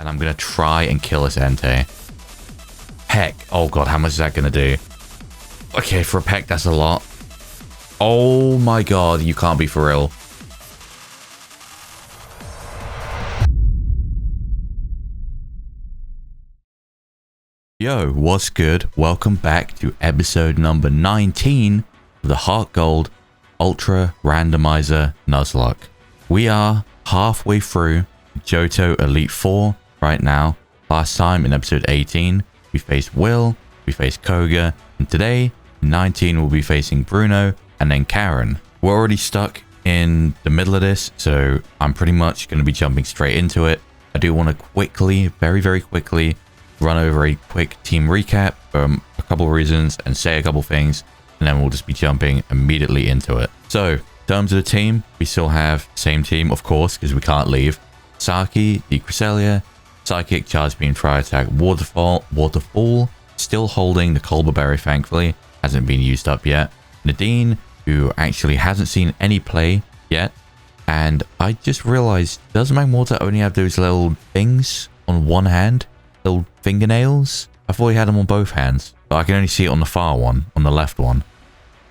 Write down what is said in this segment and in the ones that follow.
And I'm going to try and kill this Entei. Peck. Oh god, how much is that going to do? Okay, for a Peck, that's a lot. Oh my god, you can't be for real. Yo, what's good? Welcome back to episode number 19 of the HeartGold Ultra Randomizer Nuzlocke. We are halfway through Johto Elite 4 right now. Last time in episode 18, we faced Will, we faced Koga, and today, in 19, we'll be facing Bruno and then Karen. We're already stuck in the middle of this, so I'm pretty much going to be jumping straight into it. I do want to quickly, very quickly, run over a quick team recap for a couple of reasons and say a couple things, and then we'll just be jumping immediately into it. So, in terms of the team, we still have same team, of course, because we can't leave. Saki, the Cresselia, Psychic, Charge Beam, Tri Attack, Waterfall, still holding the Culber Berry, thankfully, hasn't been used up yet. Nadine, who actually hasn't seen any play yet, and I just realized, does Magmortar only have those little things on one hand? Little fingernails? I thought he had them on both hands, but I can only see it on the far one, on the left one.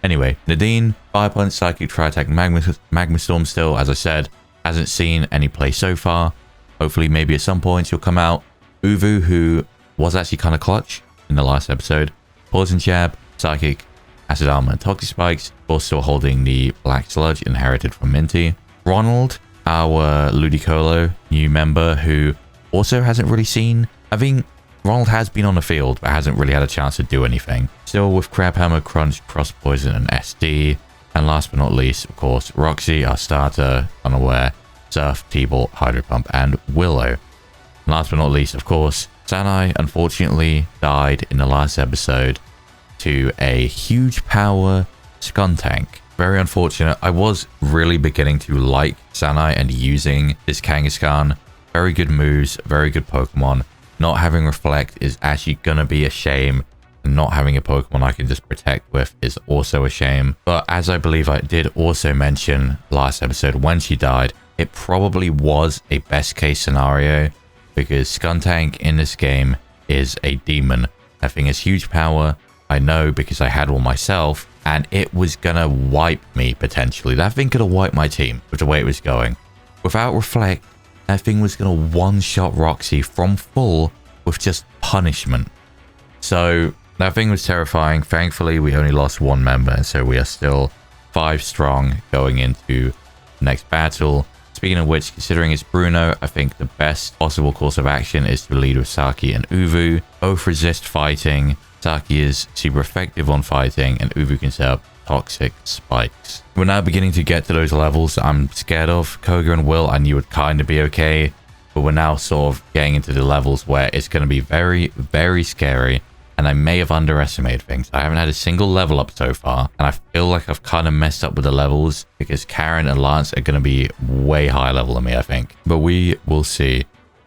Anyway, Nadine, Fire Punch, Psychic, Tri Attack, Magma Storm still, as I said, hasn't seen any play so far. Hopefully, maybe at some point he'll come out. Uvu, who was actually kind of clutch in the last episode. Poison Jab, Psychic, Acid Armor, and Toxic Spikes, both still holding the Black Sludge inherited from Minty. Ronald, our Ludicolo, new member, who also hasn't really seen. I think Ronald has been on the field, but hasn't really had a chance to do anything. Still with Crab Hammer, Crunch, Cross Poison, and SD. And last but not least, of course, Roxy, our starter, Unaware, Surf, T-Ball, Hydro Pump, and Willow. And last but not least, of course, Sanai unfortunately died in the last episode to a huge power Skuntank. Very unfortunate. I was really beginning to like Sanai and using this Kangaskhan. Very good moves, very good Pokemon. Not having Reflect is actually gonna be a shame. And not having a Pokemon I can just protect with is also a shame. But as I believe I did also mention last episode when she died, it probably was a best case scenario because Skuntank in this game is a demon. That thing has huge power. I know because I had one myself and it was gonna wipe me potentially. That thing could have wiped my team with the way it was going. Without Reflect, that thing was gonna one-shot Roxy from full with just punishment. So that thing was terrifying. Thankfully, we only lost one member, so we are still 5 strong going into the next battle. Speaking of which, considering it's Bruno, I think the best possible course of action is to lead with Saki and Uvu. Both resist fighting. Saki is super effective on fighting, and Uvu can set up Toxic Spikes. We're now beginning to get to those levels that I'm scared of. Koga and Will, I knew would kind of be okay, but we're now sort of getting into the levels where it's going to be very scary, and I may have underestimated things. I haven't had a single level up so far, and I feel like I've kind of messed up with the levels because Karen and Lance are going to be way higher level than me, I think. But we will see.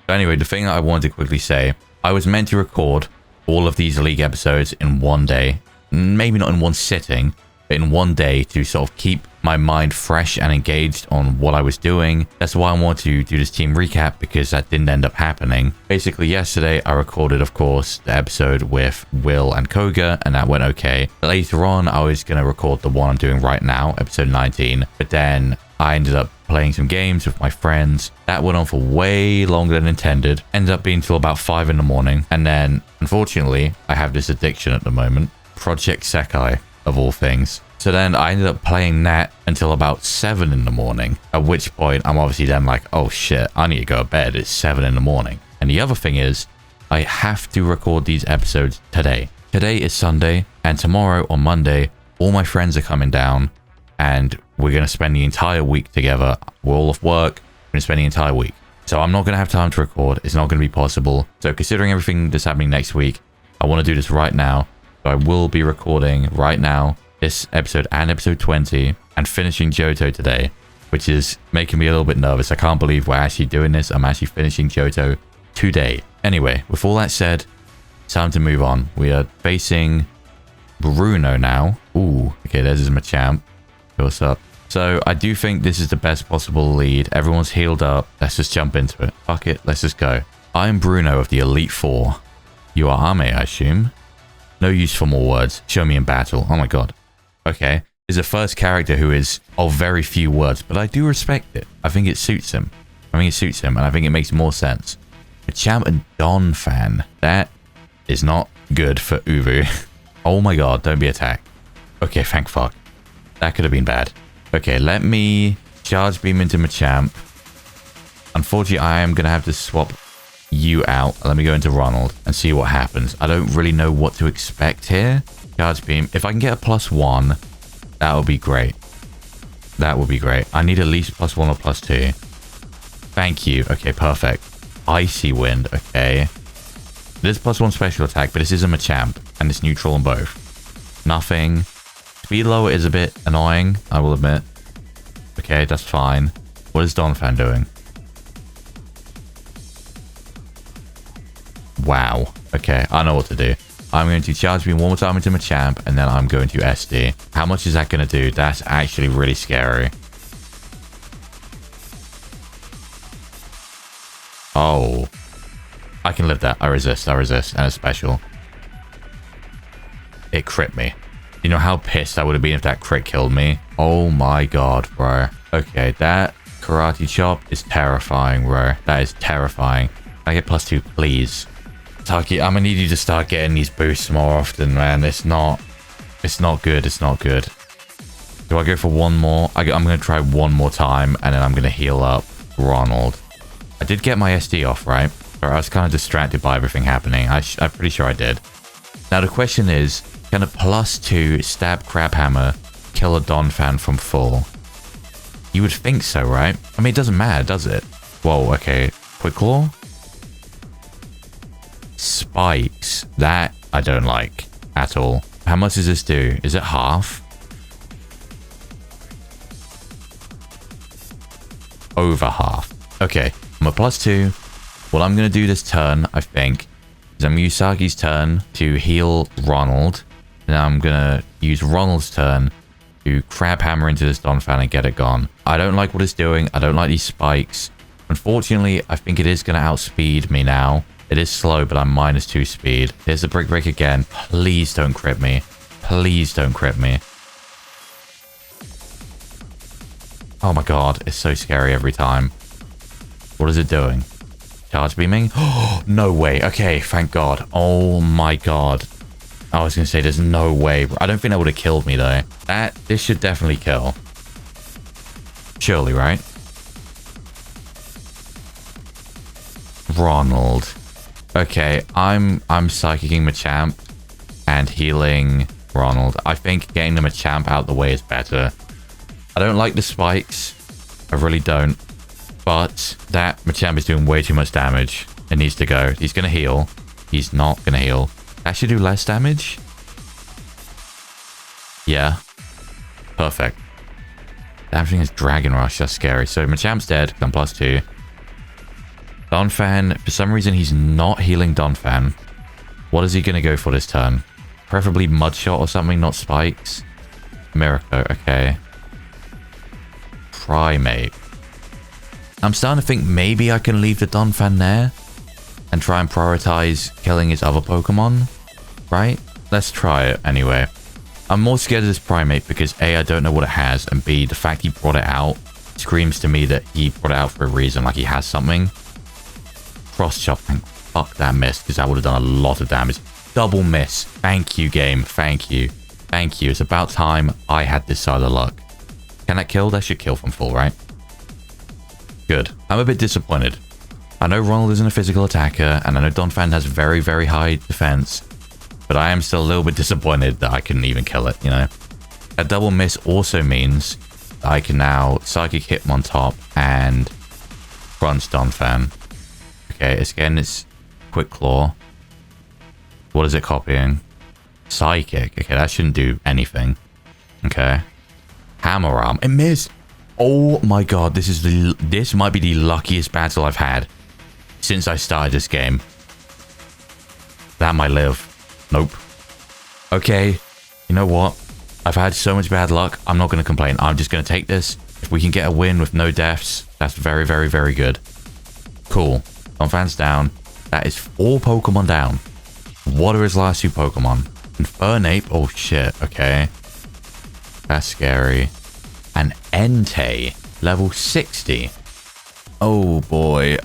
So anyway, the thing that I wanted to quickly say, I was meant to record all of these league episodes in one day. Maybe not in one sitting, but in one day to sort of keep my mind fresh and engaged on what I was doing. That's why I want to do this team recap, because that didn't end up happening. Basically, yesterday I recorded, of course, the episode with Will and Koga, and that went okay. But later on, I was going to record the one I'm doing right now, episode 19. But then I ended up playing some games with my friends. That went on for way longer than intended. Ended up being till about 5 in the morning. And then, unfortunately, I have this addiction at the moment. Project Sekai, of all things. So then I ended up playing that until about 7 in the morning. At which point, I'm obviously then like, oh shit, I need to go to bed. It's 7 in the morning. And the other thing is, I have to record these episodes today. Today is Sunday, and tomorrow on Monday, all my friends are coming down, and we're going to spend the entire week together. We're all off work. We're going to spend the entire week. So I'm not going to have time to record. It's not going to be possible. So considering everything that's happening next week, I want to do this right now. So I will be recording right now this episode and episode 20 and finishing Johto today, which is making me a little bit nervous. I can't believe we're actually doing this. I'm actually finishing Johto today. Anyway, with all that said, it's time to move on. We are facing Bruno now. Ooh, okay, there's my champ. What's up? So I do think this is the best possible lead. Everyone's healed up. Let's just jump into it. Fuck it. Let's just go. I'm Bruno of the Elite Four. You are Ame, I assume. No use for more words. Show me in battle. Oh my god. Okay. He's the first character who is of very few words, but I do respect it. I think it suits him. And I think it makes more sense. Machamp and Donphan. That is not good for Uvu. Oh my god, don't be attacked. Okay, thank fuck. That could have been bad. Okay, let me charge beam into Machamp. Unfortunately, I am going to have to swap you out. Let me go into Ronald and see what happens. I don't really know what to expect here. Charge beam. If I can get a +1, that would be great. That would be great. I need at least +1 or +2. Thank you. Okay, perfect. Icy Wind. Okay. There's +1 special attack, but this is a Machamp, and it's neutral on both. Nothing. Speed lower is a bit annoying, I will admit. Okay, that's fine. What is Donphan doing? Wow. Okay, I know what to do. I'm going to charge beam one more time into Machamp, and then I'm going to SD. How much is that going to do? That's actually really scary. Oh. I can live that. I resist, and it's special. It crit me. You know how pissed I would have been if that crit killed me? Oh my god, bro. Okay, that karate chop is terrifying, bro. That is terrifying. Can I get +2, please? Taki, I'm gonna need you to start getting these boosts more often, man. It's not good. It's not good. Do I go for one more? I'm gonna try one more time, and then I'm gonna heal up Ronald. I did get my SD off, right? Or I was kind of distracted by everything happening. I'm pretty sure I did. Now the question is, can a +2 stab crab hammer kill a Donphan from full? You would think so, right? I mean, it doesn't matter, does it? Whoa, okay. Quick Claw? Spikes. That I don't like at all. How much does this do? Is it half? Over half. Okay, I'm a +2. What I'm going to do this turn, I think, is I'm going to use Sagi's turn to heal Ronald. And I'm going to use Ronald's turn to crab hammer into this Donphan and get it gone. I don't like what it's doing. I don't like these spikes. Unfortunately, I think it is going to outspeed me now. It is slow, but I'm -2 speed. There's the Brick Break again. Please don't crit me. Please don't crit me. Oh my god, it's so scary every time. What is it doing? Charge beaming? Oh, no way. Okay, thank god. Oh my god. I was going to say there's no way. I don't think that would have killed me though. This should definitely kill. Surely, right? Ronald. Okay, I'm psychicking Machamp and healing Ronald. I think getting the Machamp out the way is better. I don't like the spikes. I really don't. But that Machamp is doing way too much damage. It needs to go. He's going to heal. He's not going to heal. That should do less damage. Yeah. Perfect. That thing is Dragon Rush. That's scary. So Machamp's dead. I'm +2. Donphan, for some reason, he's not healing Donphan. What is he going to go for this turn? Preferably Mud Shot or something, not spikes. Miracle. Okay. Primate. I'm starting to think maybe I can leave the Donphan there and try and prioritize killing his other Pokemon, right? Let's try it anyway. I'm more scared of this Primate because A, I don't know what it has, and B, the fact he brought it out screams to me that he brought it out for a reason, like he has something. Cross Chop, fuck that miss, because that would have done a lot of damage. Double miss. Thank you, game. Thank you. Thank you. It's about time I had this side of luck. Can that kill? That should kill from full, right? Good. I'm a bit disappointed. I know Ronald isn't a physical attacker, and I know Donphan has very, very high defense, but I am still a little bit disappointed that I couldn't even kill it, you know? A double miss also means that I can now Psychic hit him on top and crunch Donphan. Okay, it's getting its Quick Claw. What is it copying? Psychic. Okay, that shouldn't do anything. Okay. Hammer Arm. It missed. Oh my god, this might be the luckiest battle I've had since I started this game. That might live. Nope. Okay, you know what? I've had so much bad luck, I'm not going to complain. I'm just going to take this. If we can get a win with no deaths, that's very, very, very good. Cool. Donphan's down. That is 4 Pokemon down. What are his last 2 Pokemon? Infernape. Oh, shit. Okay. That's scary. And Entei. Level 60. Oh, boy.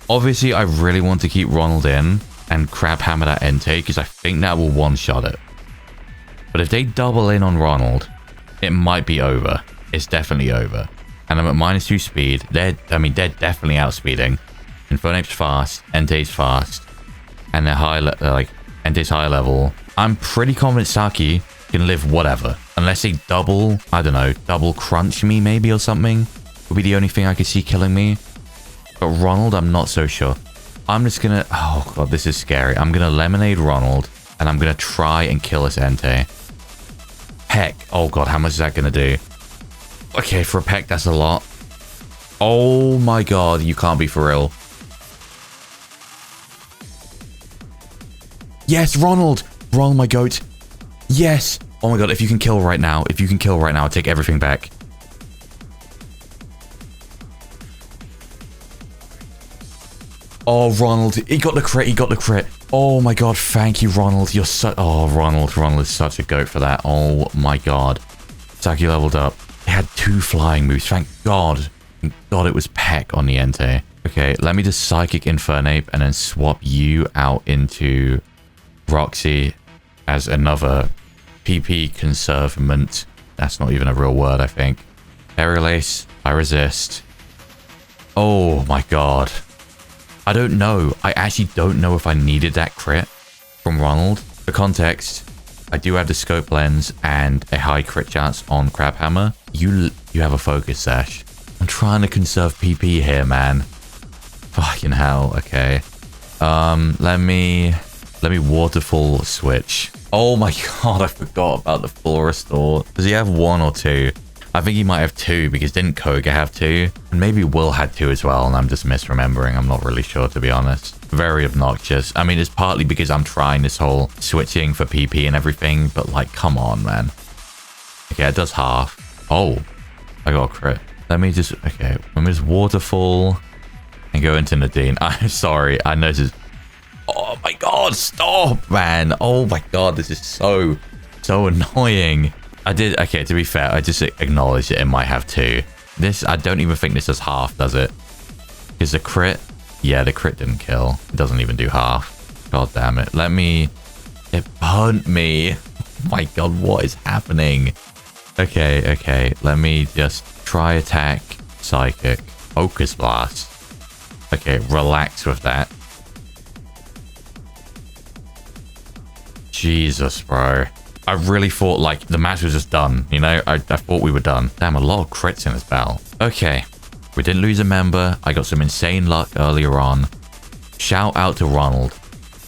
Obviously, I really want to keep Ronald in and Crab Hammer that Entei because I think that will one-shot it. But if they double in on Ronald, it might be over. It's definitely over. And I'm at -2 speed. They're definitely outspeeding. Infernape's fast. Entei's fast. And they're Entei's high level. I'm pretty confident Saki can live whatever. Unless they double, I don't know, double crunch me maybe or something. Would be the only thing I could see killing me. But Ronald, I'm not so sure. I'm just gonna... Oh, God, this is scary. I'm gonna Lemonade Ronald. And I'm gonna try and kill this Entei. Peck. Oh, God, how much is that gonna do? Okay, for a Peck, that's a lot. Oh, my God. You can't be for real. Yes, Ronald. Ronald, my goat. Yes. Oh, my God, if you can kill right now. If you can kill right now, I'll take everything back. Oh, Ronald. He got the crit. He got the crit. Oh, my God. Thank you, Ronald. You're so... Oh, Ronald. Ronald is such a goat for that. Oh, my God. Saki leveled up. He had 2 flying moves. Thank God. Thank God it was Peck on the Entei. Okay, let me just Psychic Infernape and then swap you out into Roxy as another PP conservement. That's not even a real word, I think. Aerial Ace. I resist. Oh, my God. I don't know. I actually don't know if I needed that crit from Ronald. For context, I do have the scope lens and a high crit chance on Crab Hammer. You have a focus sash. I'm trying to conserve PP here, man. Fucking hell. Okay. Let me waterfall switch. Oh my God, I forgot about the Floristore. Does he have 1 or 2? I think he might have 2 because didn't Koga have 2? And maybe Will had 2 as well and I'm just misremembering. I'm not really sure, to be honest. Very obnoxious. I mean, it's partly because I'm trying this whole switching for PP and everything, but like, come on, man. Okay, it does half. Oh, I got a crit. Let me just waterfall and go into Nadine. I'm sorry. I know this is... Oh my God, stop, man. Oh my God, this is so annoying. Okay, to be fair, I just acknowledged it might have 2. This, I don't even think this does half, does it? Is the crit? Yeah, the crit didn't kill. It doesn't even do half. God damn it. It burnt me. Oh my God, what is happening? Okay. Let me just try attack Psychic. Focus Blast. Okay, relax with that. Jesus, bro. I really thought, like, the match was just done, you know? I thought we were done. Damn, a lot of crits in this battle. Okay. We didn't lose a member. I got some insane luck earlier on. Shout out to Ronald.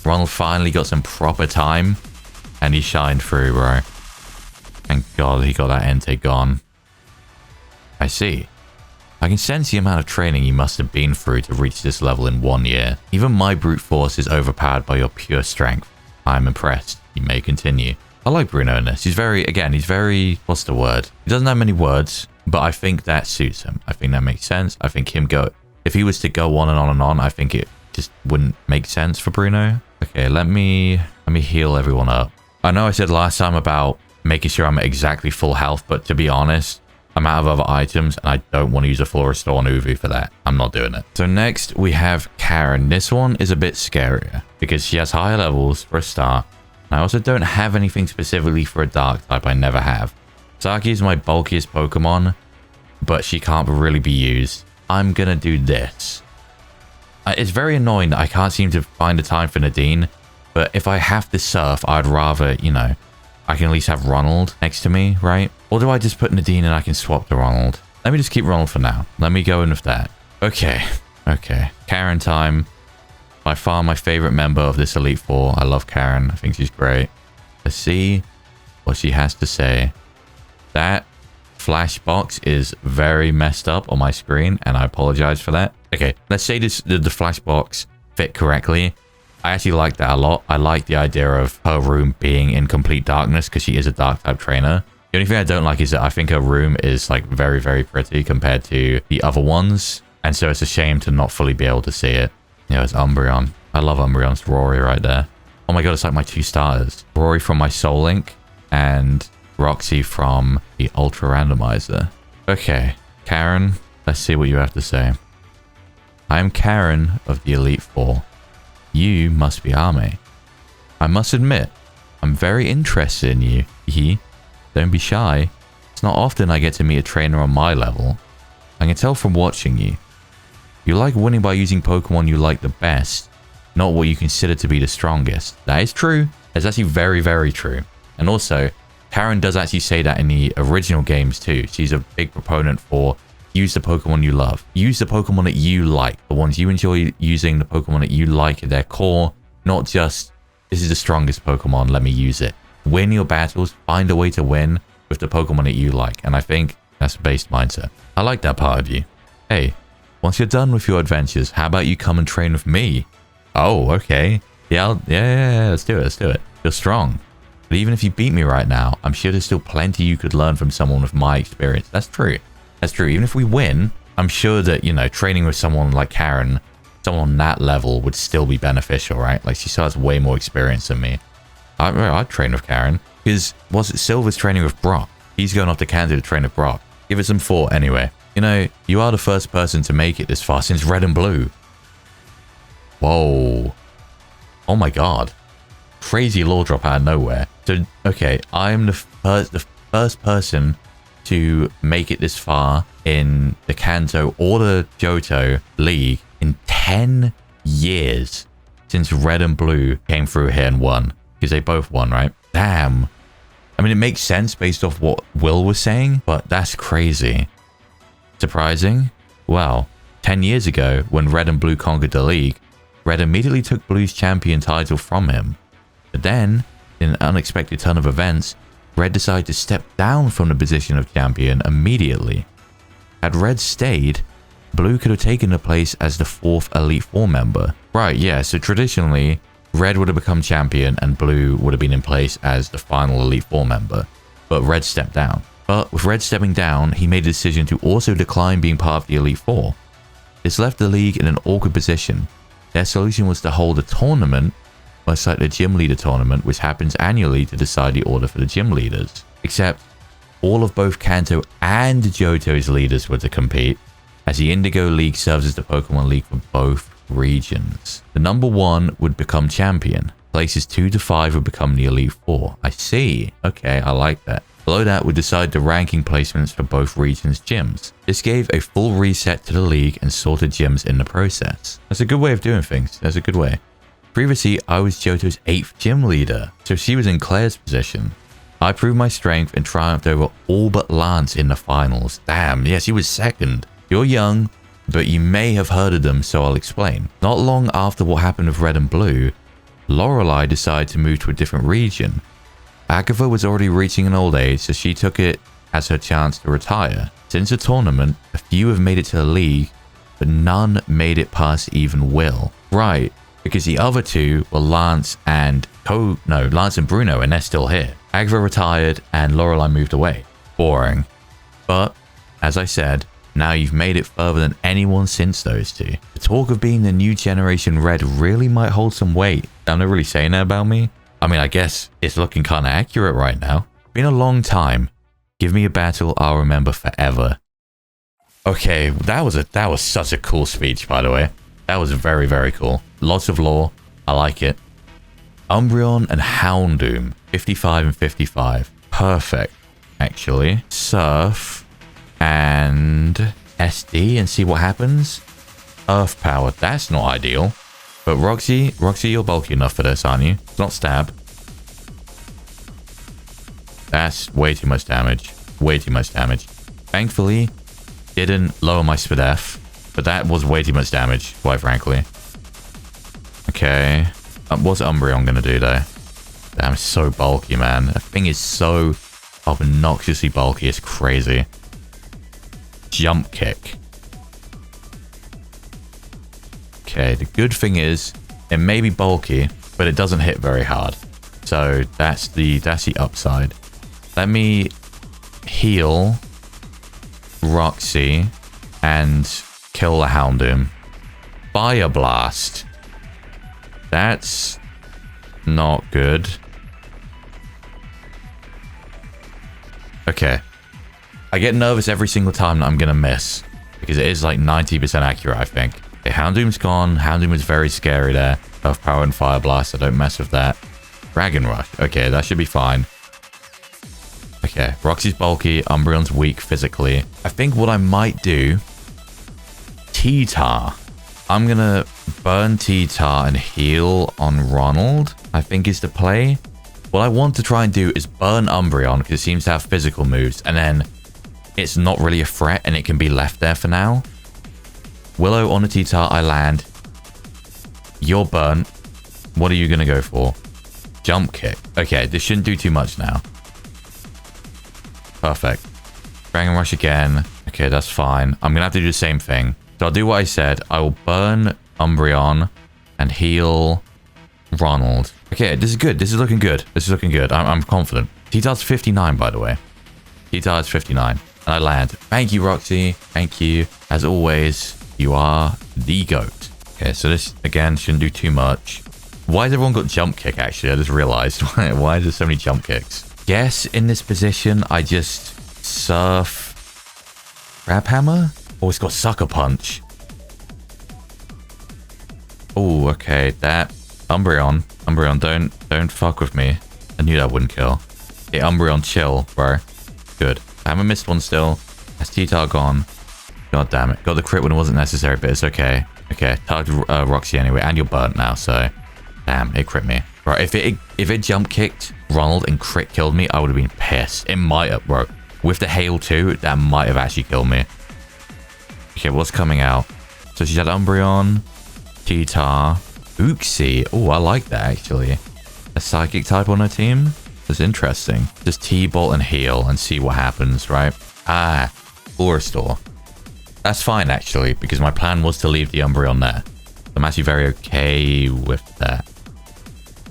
Ronald finally got some proper time. And he shined through, bro. Thank God he got that Entei gone. I see. I can sense the amount of training you must have been through to reach this level in 1 year. Even my brute force is overpowered by your pure strength. I'm impressed. You may continue. I like Bruno in this. He's very, what's the word? He doesn't have many words, but I think that suits him. I think that makes sense. I think if he was to go on and on and on, I think it just wouldn't make sense for Bruno. Okay, let me heal everyone up. I know I said last time about making sure I'm at exactly full health, but to be honest, I'm out of other items and I don't want to use a Floristore on Uvu for that. I'm not doing it. So next we have Karen. This one is a bit scarier because she has higher levels for a start. I also don't have anything specifically for a dark type. I never have. Saki is my bulkiest Pokemon, but she can't really be used. I'm gonna do this. It's very annoying that I can't seem to find the time for Nadine, but if I have to surf, I'd rather, you know, I can at least have Ronald next to me, right? Or do I just put Nadine and I can swap to Ronald? Let me just keep Ronald for now. Let me go in with that. Okay. Karen time. By far my favorite member of this Elite Four. I love Karen. I think she's great. Let's see what she has to say. That flash box is very messed up on my screen, and I apologize for that. Okay, let's say the flash box fit correctly. I actually like that a lot. I like the idea of her room being in complete darkness because she is a dark type trainer. The only thing I don't like is that I think her room is like very, very pretty compared to the other ones. And so it's a shame to not fully be able to see it. Yeah, it's Umbreon. I love Umbreon's Rory right there. Oh my god, it's like my 2 starters. Rory from my Soul Link and Roxy from the Ultra Randomizer. Okay, Karen, let's see what you have to say. I am Karen of the Elite Four. You must be Ame. I must admit, I'm very interested in you. Don't be shy. It's not often I get to meet a trainer on my level. I can tell from watching you. You like winning by using Pokemon you like the best, not what you consider to be the strongest. That is true. That's actually very, very true. And also, Karen does actually say that in the original games too. She's a big proponent for use the Pokemon you love. Use the Pokemon that you like. The ones you enjoy using, the Pokemon that you like at their core. Not just, this is the strongest Pokemon, let me use it. Win your battles. Find a way to win with the Pokemon that you like. And I think that's a based mindset. I like that part of you. Hey, once you're done with your adventures, how about you come and train with me? Oh, okay. Yeah, let's do it. You're strong. But even if you beat me right now, I'm sure there's still plenty you could learn from someone with my experience. That's true. That's true. Even if we win, I'm sure that, you know, training with someone like Karen, someone on that level would still be beneficial, right? Like, she still has way more experience than me. I'd train with Karen. Because, was it Silver's training with Brock? He's going off to Kanto to train with Brock. Give it some thought anyway. You know, you are the first person to make it this far since Red and Blue. Whoa. Oh my god. Crazy lore drop out of nowhere. So, okay, I'm the first person to make it this far in the Kanto or the Johto League in 10 years since Red and Blue came through here and won. Because they both won, right? Damn. I mean, it makes sense based off what Will was saying, but that's crazy. Surprising? Well, 10 years ago, when Red and Blue conquered the league, Red immediately took Blue's champion title from him. But then, in an unexpected turn of events, Red decided to step down from the position of champion immediately. Had Red stayed, Blue could have taken the place as the 4th Elite Four member. Right, yeah, so traditionally, Red would have become champion and Blue would have been in place as the final Elite Four member. But Red stepped down. But with Red stepping down, he made a decision to also decline being part of the Elite Four. This left the league in an awkward position. Their solution was to hold a tournament, most like the Gym Leader Tournament, which happens annually to decide the order for the gym leaders. Except, all of both Kanto and Johto's leaders were to compete, as the Indigo League serves as the Pokemon League for both regions. The number 1 would become champion. Places 2 to 5 would become the Elite Four. I see. Okay, I like that. Below that would decide the ranking placements for both regions' gyms. This gave a full reset to the league and sorted gyms in the process. That's a good way of doing things. That's a good way. Previously, I was Johto's 8th gym leader, so she was in Claire's position. I proved my strength and triumphed over all but Lance in the finals. Damn, yes, he was 2nd. You're young, but you may have heard of them, so I'll explain. Not long after what happened with Red and Blue, Lorelei decided to move to a different region. Agatha was already reaching an old age, so she took it as her chance to retire. Since the tournament, a few have made it to the league, but none made it past even Will. Right, because the other 2 were Lance and Bruno, and they're still here. Agatha retired and Lorelei moved away. Boring. But, as I said, now you've made it further than anyone since those 2. The talk of being the new generation Red really might hold some weight. I'm not really saying that about me. I mean, I guess it's looking kind of accurate right now. Been a long time. Give me a battle I'll remember forever. Okay, that was such a cool speech, by the way. That was very, very cool. Lots of lore. I like it. Umbreon and Houndoom. 55 and 55. Perfect, actually. Surf and SD and see what happens. Earth power. That's not ideal. But Roxy, you're bulky enough for this, aren't you? Not stab. That's way too much damage. Way too much damage. Thankfully, didn't lower my SPDF, but that was way too much damage, quite frankly. Okay. What's Umbreon gonna do, though? Damn, it's so bulky, man. That thing is so obnoxiously bulky. It's crazy. Jump kick. Okay, the good thing is it may be bulky, but it doesn't hit very hard. So that's the upside. Let me heal Roxy and kill the Houndoom. Fire Blast. That's not good. Okay. I get nervous every single time that I'm going to miss. Because it is like 90% accurate, I think. Okay, Houndoom's gone. Houndoom was very scary there. Earth Power and Fire Blast. So don't mess with that. Dragon Rush. Okay, that should be fine. Okay, Roxy's bulky. Umbreon's weak physically. I think what I might do... T-Tar. I'm going to burn T-Tar and heal on Ronald, I think is the play. What I want to try and do is burn Umbreon because it seems to have physical moves. And then it's not really a threat and it can be left there for now. Willow on a T-Tar, I land. You're burnt. What are you going to go for? Jump kick. Okay, this shouldn't do too much now. Perfect. Dragon Rush again. Okay, that's fine. I'm going to have to do the same thing. So I'll do what I said. I will burn Umbreon and heal Ronald. Okay, this is good. This is looking good. This is looking good. I'm confident. T-Tar's 59, by the way. T-Tar is 59. And I land. Thank you, Roxy. Thank you. As always, you are the GOAT. Okay, so this, again, shouldn't do too much. Why has everyone got jump kick, actually? I just realized. Why is there so many jump kicks? Guess in this position, I just surf Crab Hammer? Oh, it's got Sucker Punch. Oh, okay. That Umbreon. Umbreon, don't fuck with me. I knew that wouldn't kill. Okay, Umbreon, chill, bro. Good. I haven't missed one still. Has T-Tar gone? God damn it. Got the crit when it wasn't necessary, but it's okay. Okay, targeted Roxy anyway, and you're burnt now, so... Damn, it crit me. Right, if it jump kicked Ronald and crit killed me, I would have been pissed. It might have, bro. With the hail too, that might have actually killed me. Okay, what's coming out? So she's had Umbreon, T-Tar, Uxie. Oh, I like that actually. A psychic type on her team? That's interesting. Just T-Bolt and heal and see what happens, right? Ah, Aura Store. That's fine actually, because my plan was to leave the Umbreon there. I'm actually very okay with that.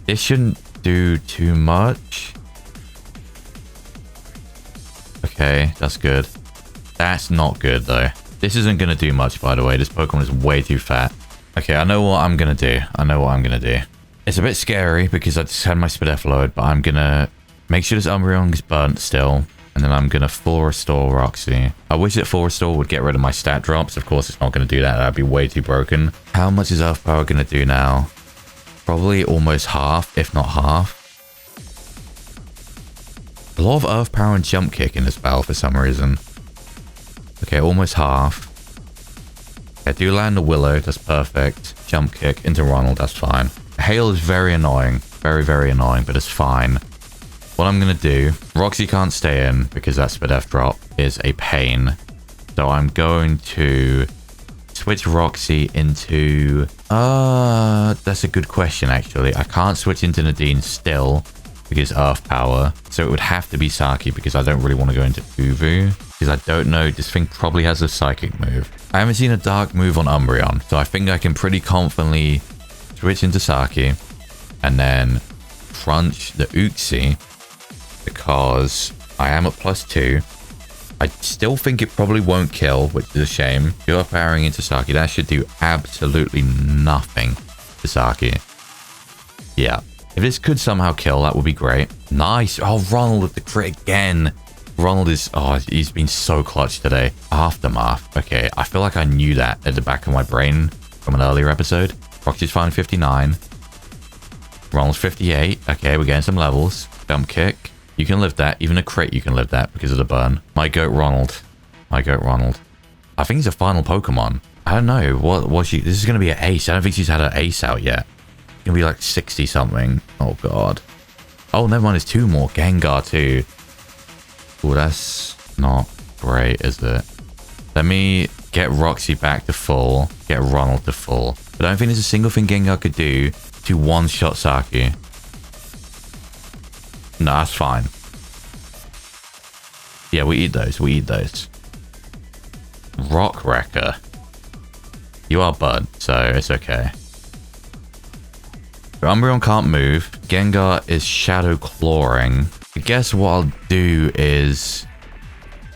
This shouldn't do too much. Okay, that's good. That's not good though. This isn't going to do much, by the way. This Pokemon is way too fat. Okay, I know what I'm going to do. I know what I'm going to do. It's a bit scary because I just had my Spadef load, but I'm going to make sure this Umbreon is burnt still. And then I'm going to full restore Roxy. I wish that full restore would get rid of my stat drops. Of course, it's not going to do that. That'd be way too broken. How much is Earth Power going to do now? Probably almost half, if not half. A lot of Earth Power and Jump Kick in this battle for some reason. Okay, almost half. I do land the Willow. That's perfect. Jump Kick into Ronald. That's fine. Hail is very annoying. Very, very annoying, but it's fine. What I'm going to do, Roxy can't stay in because that Spadef drop is a pain. So I'm going to switch Roxy into... that's a good question, actually. I can't switch into Nadine still because Earth Power. So it would have to be Saki because I don't really want to go into Uvu. Because I don't know, this thing probably has a Psychic move. I haven't seen a Dark move on Umbreon. So I think I can pretty confidently switch into Saki. And then crunch the Uxie. Because I am at +2. I still think it probably won't kill, which is a shame. You're powering into Saki. That should do absolutely nothing to Saki. Yeah. If this could somehow kill, that would be great. Nice. Oh, Ronald with the crit again. Ronald is... Oh, he's been so clutch today. Aftermath. Okay, I feel like I knew that at the back of my brain from an earlier episode. Roxy's fine 59. Ronald's 58. Okay, we're getting some levels. Jump kick. You can live that. Even a crit, you can live that because of the burn. My goat Ronald. My goat Ronald. I think he's a final Pokemon. I don't know. What was she? This is going to be an ace. I don't think she's had her ace out yet. It's going to be like 60 something. Oh, God. Oh, never mind. There's two more. Gengar, too. Oh, that's not great, is it? Let me get Roxy back to full. Get Ronald to full. But I don't think there's a single thing Gengar could do to one-shot Saki. No, that's fine. Yeah, we eat those. We eat those. Rock Wrecker. You are Bud, so it's okay. Umbreon can't move. Gengar is Shadow Clawing. I guess what I'll do is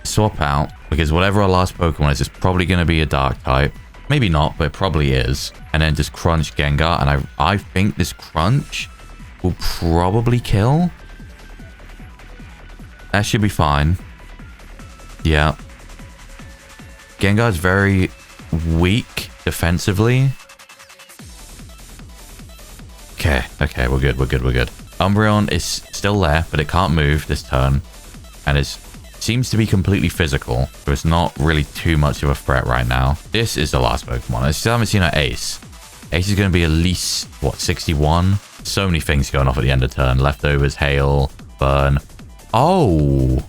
swap out, because whatever our last Pokemon is, it's probably going to be a Dark type. Maybe not, but it probably is. And then just crunch Gengar. And I think this crunch will probably kill. That should be fine. Yeah. Gengar's very weak defensively. Okay, we're good. Umbreon is still there, but it can't move this turn. And it seems to be completely physical. So it's not really too much of a threat right now. This is the last Pokemon. I still haven't seen our Ace. Ace is going to be at least, what, 61? So many things going off at the end of turn. Leftovers, Hail, Burn. Oh!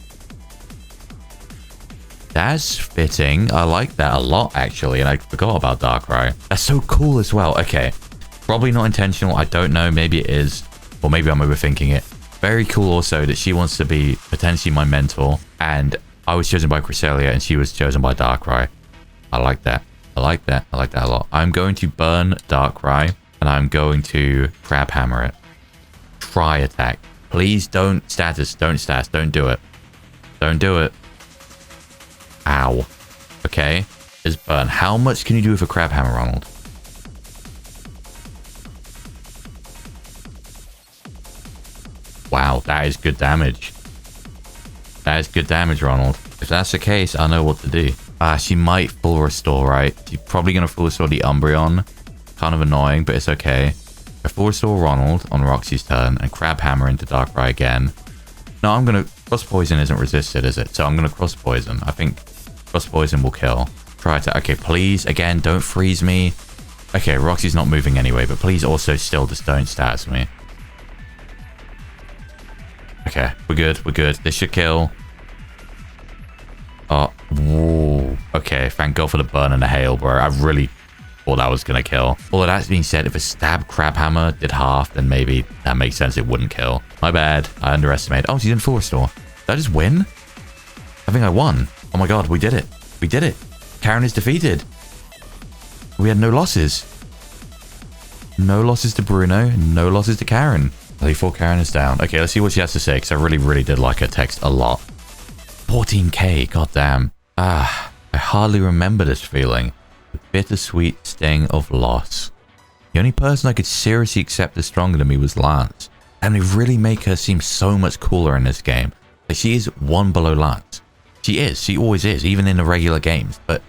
That's fitting. I like that a lot, actually. And I forgot about Darkrai. That's so cool as well. Okay. Probably not intentional. I don't know. Maybe it is. Or maybe I'm overthinking it. Very cool also that she wants to be potentially my mentor. And I was chosen by Cresselia and she was chosen by Darkrai. I like that. I like that a lot. I'm going to burn Darkrai. And I'm going to Crab Hammer it. Try attack. Please don't status. Don't status. Don't do it. Don't do it. Ow. Okay. Is burn. How much can you do with a Crab Hammer, Ronald? Wow, that is good damage. That is good damage, Ronald. If that's the case, I know what to do. She might full restore, right? She's probably going to full restore the Umbreon. Kind of annoying, but it's okay. I full restore Ronald on Roxy's turn and Crab Hammer into Darkrai again. No, I'm going to... Cross Poison isn't resisted, is it? So I'm going to Cross Poison. I think Cross Poison will kill. Try to... Okay, please, again, don't freeze me. Okay, Roxy's not moving anyway, but please also still just don't status me. Okay, we're good. We're good. This should kill. Oh, whoa. Okay, thank God for the burn and the hail, bro. I really thought that was going to kill. All of that being said, if a stab Crab Hammer did half, then maybe that makes sense. It wouldn't kill. My bad. I underestimated. Oh, she's in full restore. Did I just win? I think I won. Oh my God, we did it. We did it. Karen is defeated. We had no losses. No losses to Bruno. No losses to Karen. 34 Karen is down. Okay, let's see what she has to say, because I really did like her text a lot. 14k, goddamn. I hardly remember this feeling. The bittersweet sting of loss. The only person I could seriously accept as stronger than me was Lance. And they really make her seem so much cooler in this game. Like, she is one below Lance. She is. She always is, even in the regular games. But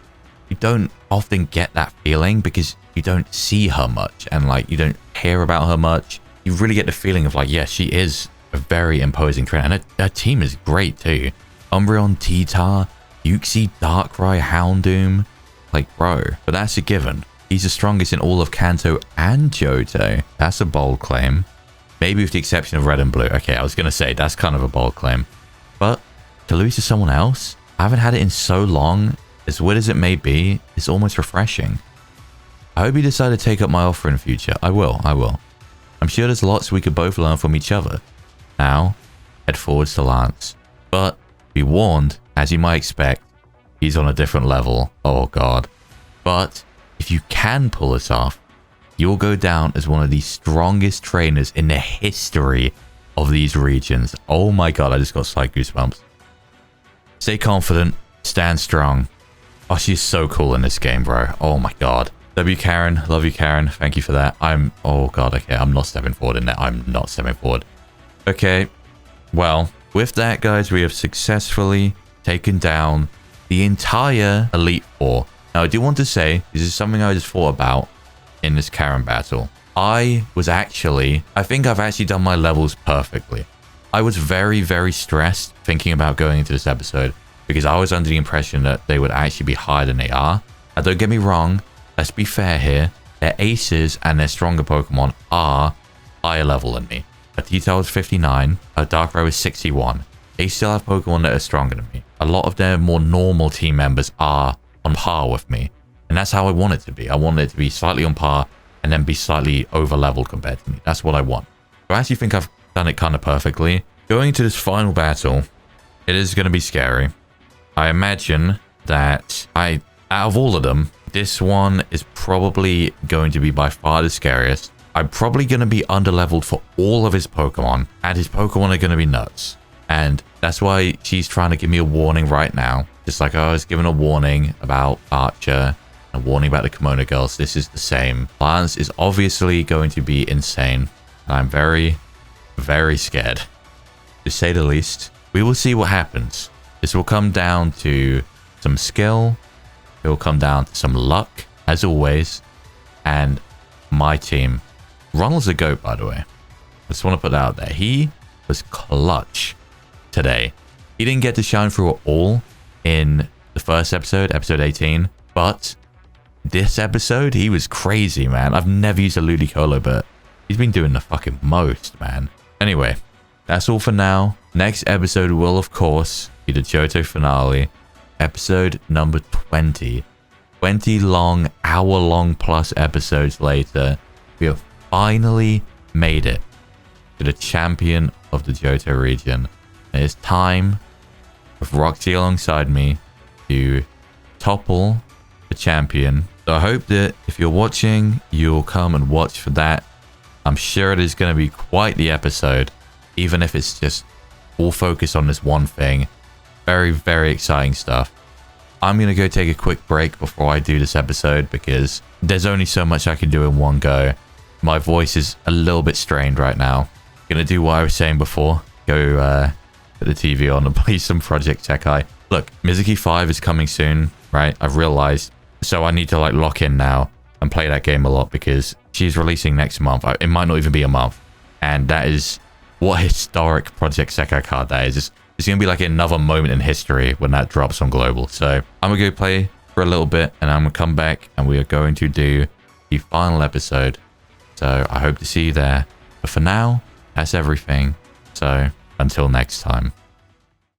you don't often get that feeling because you don't see her much. And, like, you don't hear about her much. You really get the feeling of like, yes, she is a very imposing trainer. And her team is great too. Umbreon, T-Tar, Uxie, Darkrai, Houndoom. Like, bro. But that's a given. He's the strongest in all of Kanto and Johto. That's a bold claim. Maybe with the exception of Red and Blue. Okay, I was going to say, that's kind of a bold claim. But to lose to someone else, I haven't had it in so long. As weird as it may be, it's almost refreshing. I hope you decide to take up my offer in the future. I will. I'm sure there's lots we could both learn from each other. Now, head forwards to Lance. But be warned, as you might expect, he's on a different level. Oh God. But if you can pull this off, you'll go down as one of the strongest trainers in the history of these regions. Oh my God, I just got slight goosebumps. Stay confident, stand strong. Oh, she's so cool in this game, bro. Oh my God. W Karen, love you Karen, thank you for that. Oh God, okay, I'm not stepping forward in there. I'm not stepping forward. Okay, well, with that guys, we have successfully taken down the entire Elite Four. Now I do want to say, this is something I just thought about in this Karen battle. I think I've actually done my levels perfectly. I was very stressed thinking about going into this episode because I was under the impression that they would actually be higher than they are. Now don't get me wrong, let's be fair here. Their aces and their stronger Pokemon are higher level than me. A T-Tar was 59, a Darkrai was 61. They still have Pokemon that are stronger than me. A lot of their more normal team members are on par with me. And that's how I want it to be. I want it to be slightly on par and then be slightly over leveled compared to me. That's what I want. I actually think I've done it kind of perfectly. Going into this final battle, it is going to be scary. I imagine that out of all of them, this one is probably going to be by far the scariest. I'm probably going to be underleveled for all of his Pokemon, and his Pokemon are going to be nuts. And that's why she's trying to give me a warning right now. Just like I was given a warning about Archer A warning about the kimono girls, this is the same. Lance is obviously going to be insane. And I'm very, very scared, to say the least. We will see what happens. This will come down to some skill. It will come down to some luck, as always. And my team. Ronald's a GOAT, by the way. I just want to put that out there. He was clutch today. He didn't get to shine through it all in the first episode, episode 18. But this episode, he was crazy, man. I've never used a Ludicolo, but he's been doing the fucking most, man. Anyway, that's all for now. Next episode will, of course, be the Johto finale. Episode number 20. 20 long, hour-long plus episodes later, we have finally made it to the champion of the Johto region. It is time, with Roxy alongside me, to topple the champion. So I hope that if you're watching, you'll come and watch for that. I'm sure it is going to be quite the episode, even if it's just all focused on this one thing. Very, very exciting stuff. I'm going to go take a quick break before I do this episode because there's only so much I can do in one go. My voice is a little bit strained right now. Going to do what I was saying before. Go put the TV on and play some Project Sekai. Look, Mizuki 5 is coming soon, right? I've realized. So I need to like lock in now and play that game a lot because she's releasing next month. It might not even be a month. And that is what historic Project Sekai card that is. It's going to be like another moment in history when that drops on Global. So I'm going to go play for a little bit and I'm going to come back and we are going to do the final episode. So I hope to see you there. But for now, that's everything. So until next time.